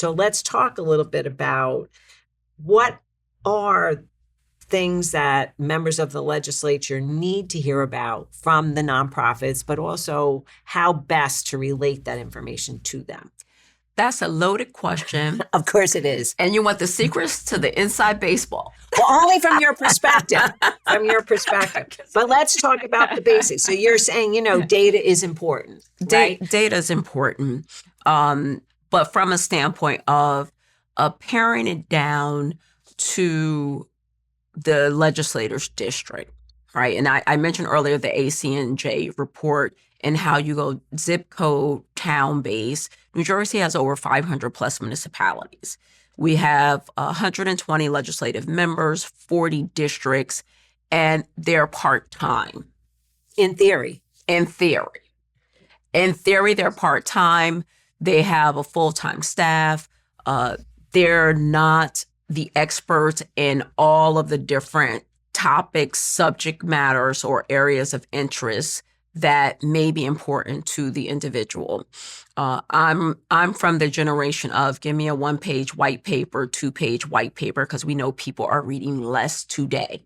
So let's talk a little bit about what are things that members of the legislature need to hear about from the nonprofits, but also how best to relate that information to them. That's a loaded question. Of course it is. And you want the secrets to the inside baseball. Well, only from your perspective, But let's talk about the basics. So you're saying, data is important, right? Data is important. But from a standpoint of paring it down to the legislator's district, right? And I mentioned earlier the ACNJ report and how you go zip code, town-based. New Jersey has over 500 plus municipalities. We have 120 legislative members, 40 districts, and they're part-time. In theory. In theory, they're part-time. They have a full-time staff. They're not the experts in all of the different topics, subject matters, or areas of interest that may be important to the individual. I'm from the generation of give me a 1-page white paper, 2-page white paper, because we know people are reading less today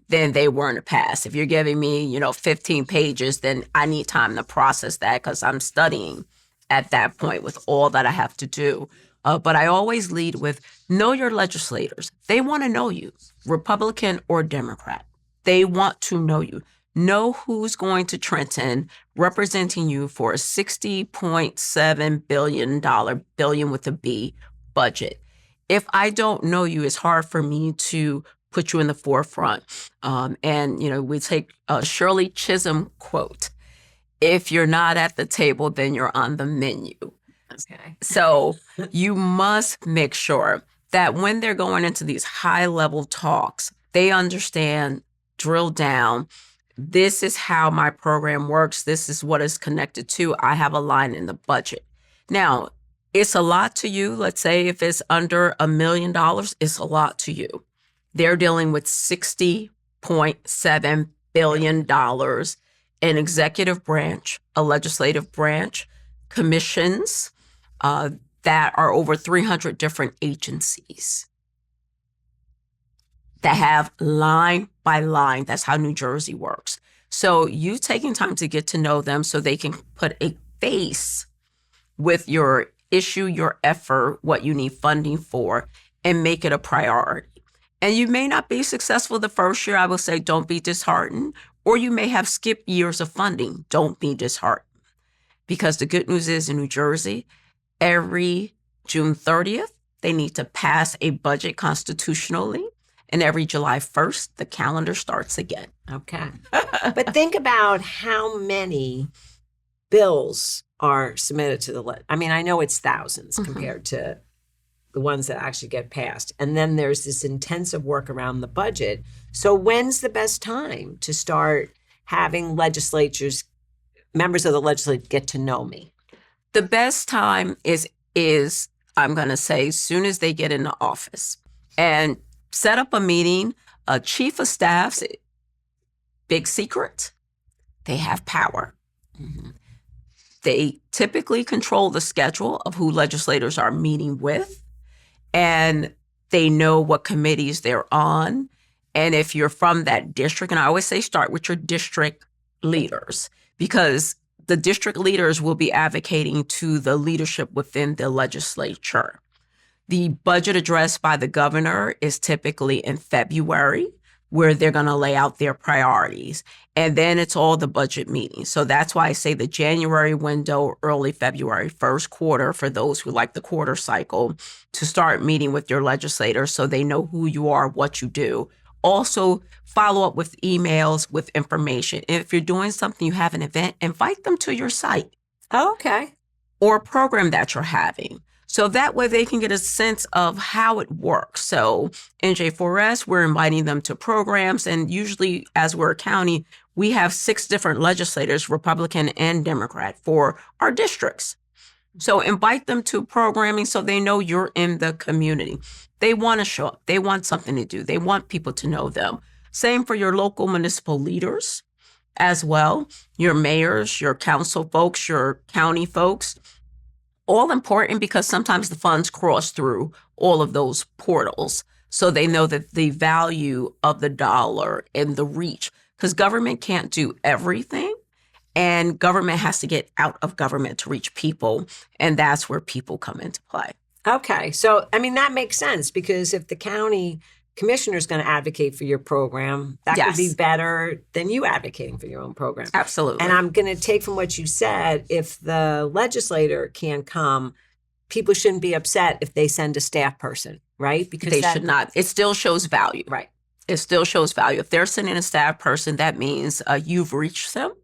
than they were in the past. If you're giving me, 15 pages, then I need time to process that because I'm studying at that point with all that I have to do. But I always lead with know your legislators. They want to know you, Republican or Democrat. They want to know you. Know who's going to Trenton representing you for a $60.7 billion with a B budget. If I don't know you, it's hard for me to put you in the forefront. We take a Shirley Chisholm quote. If you're not at the table, then you're on the menu. Okay. So you must make sure that when they're going into these high-level talks, they understand, drill down, this is how my program works. This is what it's connected to. I have a line in the budget. Now, it's a lot to you. Let's say if it's under $1 million, it's a lot to you. They're dealing with $60.7 billion, an executive branch, a legislative branch, commissions that are over 300 different agencies that have line by line. That's how New Jersey works. So you taking time to get to know them so they can put a face with your issue, your effort, what you need funding for, and make it a priority. And you may not be successful the first year. I will say don't be disheartened. Or you may have skipped years of funding. Don't be disheartened. Because the good news is in New Jersey, every June 30th, they need to pass a budget constitutionally. And every July 1st, the calendar starts again. Okay. But think about how many bills are submitted to the I know it's thousands compared to the ones that actually get passed. And then there's this intensive work around the budget. So when's the best time to start having members of the legislature get to know me? The best time is I'm going to say, as soon as they get into office. And set up a meeting. A chief of staff's big secret, they have power. They typically control the schedule of who legislators are meeting with, and they know what committees they're on. And if you're from that district, and I always say start with your district leaders, because the district leaders will be advocating to the leadership within the legislature. The budget address by the governor is typically in February, where they're going to lay out their priorities. And then it's all the budget meetings. So that's why I say the January window, early February, first quarter, for those who like the quarter cycle, to start meeting with your legislators so they know who you are, what you do. Also, follow up with emails with information. And if you're doing something, you have an event, invite them to your site. Oh, okay. Or a program that you're having. So that way they can get a sense of how it works. So NJ4S, we're inviting them to programs. And usually, as we're a county, we have 6 different legislators, Republican and Democrat, for our districts. So invite them to programming so they know you're in the community. They want to show up. They want something to do. They want people to know them. Same for your local municipal leaders as well, your mayors, your council folks, your county folks. all important because sometimes the funds cross through all of those portals. So they know that the value of the dollar and the reach, because government can't do everything. And government has to get out of government to reach people. And that's where people come into play. Okay. So, I mean, that makes sense because if the county commissioner is going to advocate for your program, that could be better than you advocating for your own program. Absolutely. And I'm going to take from what you said, if the legislator can come, people shouldn't be upset if they send a staff person, right? Because they should not. It still shows value. Right. It still shows value. If they're sending a staff person, that means you've reached them.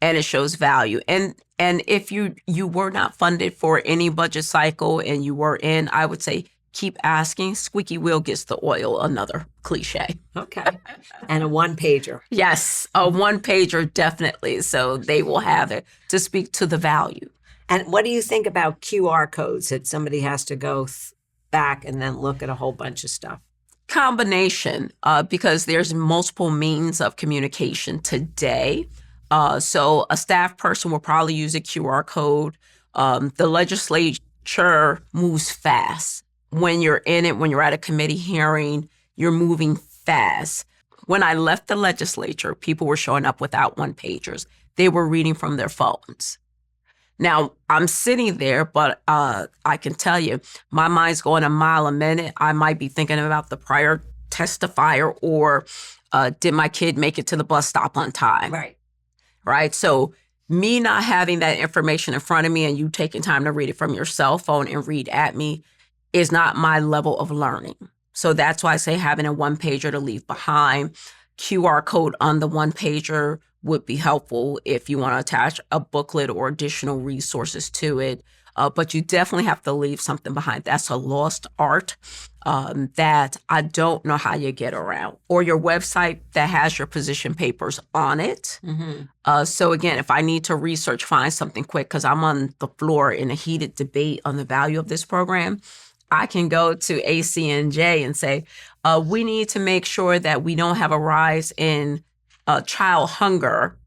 And it shows value. And if you were not funded for any budget cycle and you were in, I would say keep asking. Squeaky wheel gets the oil, another cliche. Okay. And a one-pager. Yes, a one-pager, definitely. So they will have it to speak to the value. And what do you think about QR codes that somebody has to go back and then look at a whole bunch of stuff? Combination, because there's multiple means of communication today. So a staff person will probably use a QR code. The legislature moves fast. When you're in it, when you're at a committee hearing, you're moving fast. When I left the legislature, people were showing up without one-pagers. They were reading from their phones. Now, I'm sitting there, but I can tell you, my mind's going a mile a minute. I might be thinking about the prior testifier or did my kid make it to the bus stop on time? Right. So me not having that information in front of me and you taking time to read it from your cell phone and read at me is not my level of learning. So that's why I say having a one-pager to leave behind. QR code on the one-pager would be helpful if you want to attach a booklet or additional resources to it. But you definitely have to leave something behind. That's a lost art that I don't know how you get around. Or your website that has your position papers on it. Mm-hmm. So again, if I need to research, find something quick, because I'm on the floor in a heated debate on the value of this program, I can go to ACNJ and say, we need to make sure that we don't have a rise in child hunger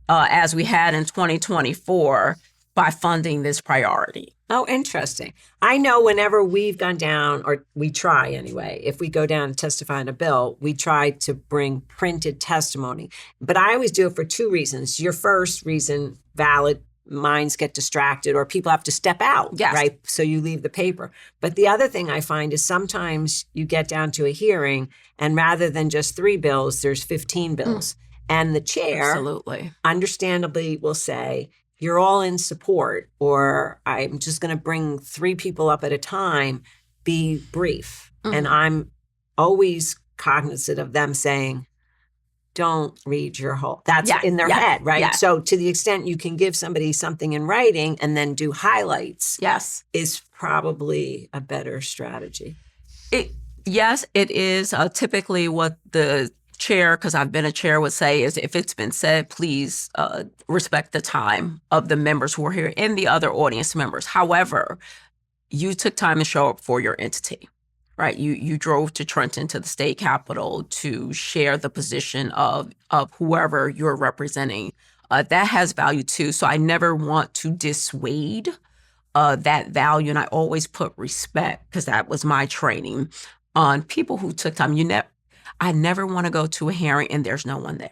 as we had in 2024 by funding this priority. Oh, interesting. I know whenever we've gone down, or we try anyway, if we go down and testify on a bill, we try to bring printed testimony. But I always do it for two reasons. Your first reason, valid, minds get distracted or people have to step out, right? So you leave the paper. But the other thing I find is sometimes you get down to a hearing and rather than just 3 bills, there's 15 bills. And the chair, understandably, will say, you're all in support, or I'm just going to bring 3 people up at a time, be brief. Mm-hmm. And I'm always cognizant of them saying, don't read your whole, that's in their head, right? Yeah. So to the extent you can give somebody something in writing and then do highlights, is probably a better strategy. Yes, it is. Typically what the chair, because I've been a chair, would say is if it's been said, please respect the time of the members who are here and the other audience members. However, you took time to show up for your entity, right? You drove to Trenton, to the state capitol, to share the position of whoever you're representing. That has value too. So I never want to dissuade that value. And I always put respect, because that was my training, on people who took time. I never want to go to a hearing and there's no one there.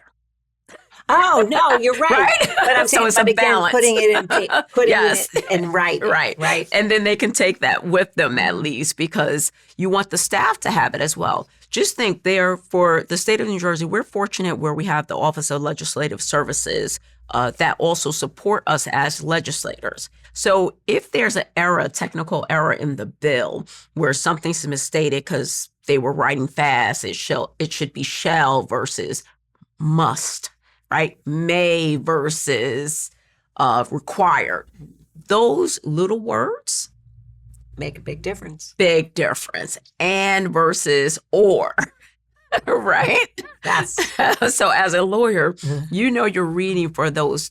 Oh, no, you're right. But I'm saying, so it's a balance. Putting it in writing. Right. And then they can take that with them at least, because you want the staff to have it as well. Just think there, for the state of New Jersey, we're fortunate where we have the Office of Legislative Services that also support us as legislators. So if there's an error, technical error in the bill where something's misstated because they were writing fast, it should be shall versus must, right? May versus required. Those little words make a big difference. Big difference. And versus or, right? Yes. So as a lawyer, you're reading for those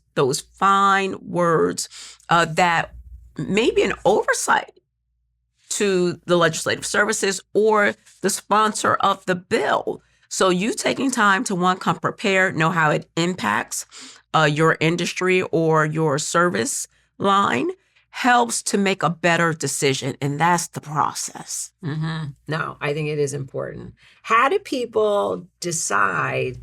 fine words that may be an oversight to the legislative services or the sponsor of the bill. So you taking time to, one, come prepared, know how it impacts your industry or your service line, helps to make a better decision. And that's the process. Mm-hmm. No, I think it is important. How do people decide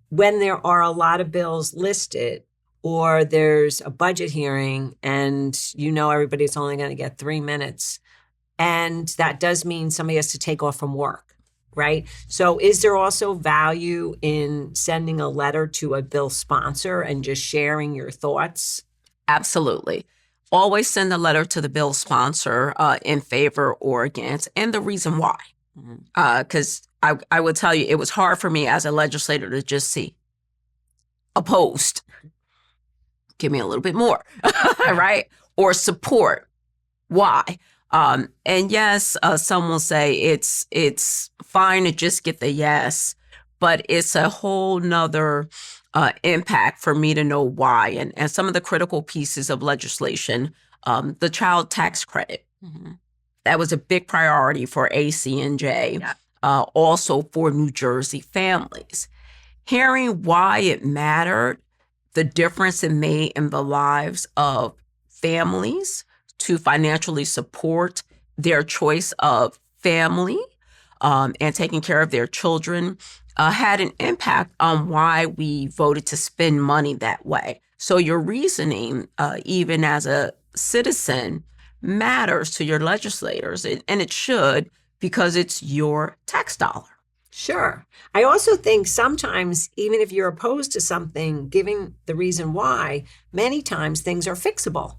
when there are a lot of bills listed or there's a budget hearing and everybody's only going to get 3 minutes? And that does mean somebody has to take off from work, right? So is there also value in sending a letter to a bill sponsor and just sharing your thoughts? Absolutely. Always send a letter to the bill sponsor in favor or against, and the reason why. Because I would tell you, it was hard for me as a legislator to just see opposed. Give me a little bit more, right? Or support. Why? And yes, some will say it's fine to just get the yes, but it's a whole nother impact for me to know why. And some of the critical pieces of legislation, the child tax credit, that was a big priority for ACNJ, also for New Jersey families. Hearing why it mattered, the difference it made in the lives of families to financially support their choice of family and taking care of their children had an impact on why we voted to spend money that way. So your reasoning, even as a citizen, matters to your legislators, and it should, because it's your tax dollar. Sure. I also think sometimes, even if you're opposed to something, giving the reason why, many times things are fixable.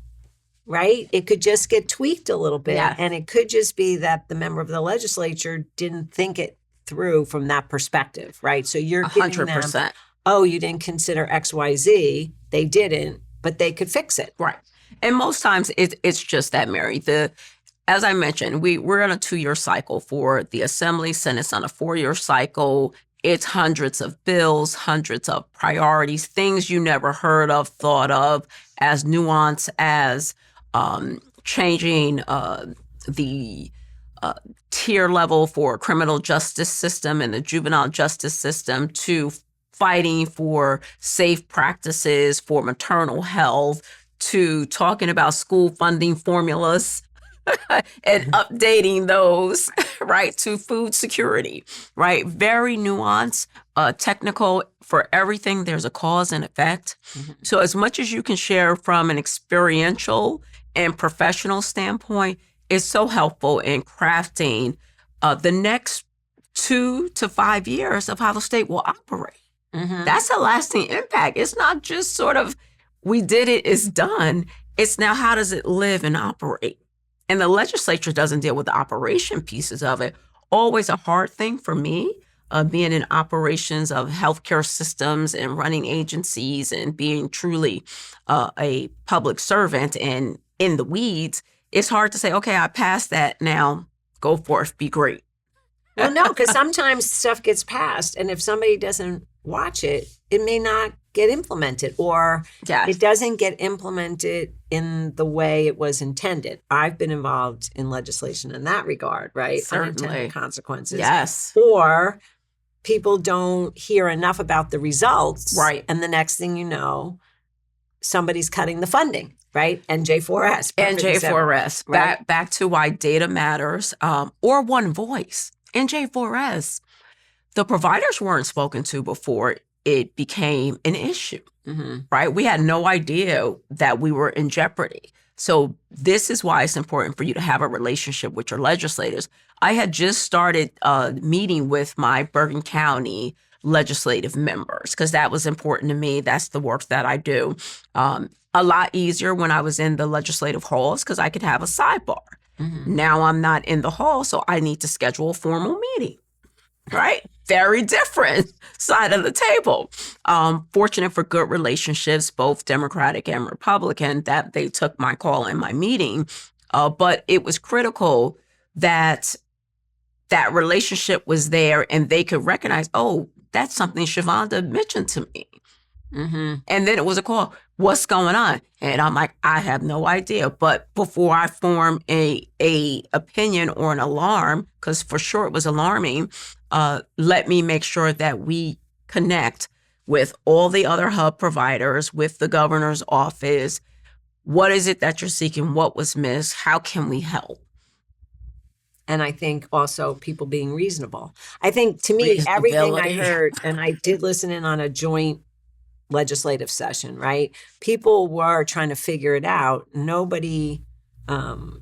Right? It could just get tweaked a little bit. Yes. And it could just be that the member of the legislature didn't think it through from that perspective, right? So you're giving 100%. them, oh, you didn't consider XYZ. They didn't, but they could fix it. Right. And most times it's just that, Mary. As I mentioned, we're on a 2-year cycle for the Assembly. Senate's on a 4-year cycle. It's hundreds of bills, hundreds of priorities, things you never heard of, thought of, as nuanced as changing the tier level for criminal justice system and the juvenile justice system, to fighting for safe practices for maternal health, to talking about school funding formulas and updating those, right, to food security, right? Very nuanced, technical. For everything, there's a cause and effect. So as much as you can share from an experiential and professional standpoint is so helpful in crafting the next 2 to 5 years of how the state will operate. That's a lasting impact. It's not just sort of, we did it, it's done. It's now, how does it live and operate? And the legislature doesn't deal with the operation pieces of it. Always a hard thing for me, being in operations of healthcare systems and running agencies and being truly a public servant and in the weeds. It's hard to say, okay, I passed that, now go forth, be great. Well, no, because sometimes stuff gets passed, and if somebody doesn't watch it, it may not get implemented, or it doesn't get implemented in the way it was intended. I've been involved in legislation in that regard, right? Certainly. Unintended consequences. Yes. Or people don't hear enough about the results. Right. And the next thing you know, somebody's cutting the funding, right? NJ4S. NJ4S. Right? Back to why data matters, or one voice. NJ4S. The providers weren't spoken to before it became an issue, right? We had no idea that we were in jeopardy. So this is why it's important for you to have a relationship with your legislators. I had just started meeting with my Bergen County legislative members because that was important to me. That's the work that I do. A lot easier when I was in the legislative halls because I could have a sidebar. Now I'm not in the hall, so I need to schedule a formal meeting. Right? Very different side of the table. Fortunate for good relationships, both Democratic and Republican, that they took my call in my meeting. But it was critical that that relationship was there and they could recognize, oh, that's something Shavonda mentioned to me. And then it was a call, what's going on? And I'm like, I have no idea. But before I form a opinion or an alarm, because for sure it was alarming, let me make sure that we connect with all the other hub providers, with the governor's office, What is it that you're seeking? What was missed? How can we help? And I think also people being reasonable. I think to me, everything I heard, and I did listen in on a joint legislative session, right? People were trying to figure it out. Nobody, or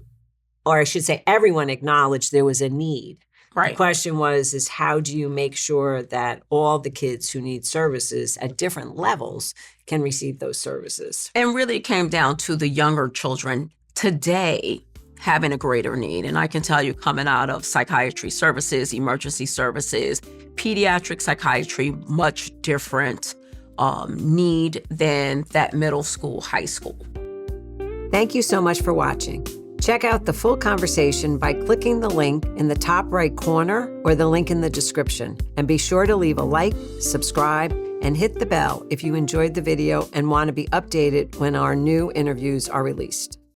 I should say everyone acknowledged there was a need. Right. The question is how do you make sure that all the kids who need services at different levels can receive those services? And really it came down to the younger children today having a greater need. And I can tell you, coming out of psychiatry services, emergency services, pediatric psychiatry, much different need than that middle school, high school. Thank you so much for watching. Check out the full conversation by clicking the link in the top right corner or the link in the description. And be sure to leave a like, subscribe, and hit the bell if you enjoyed the video and want to be updated when our new interviews are released.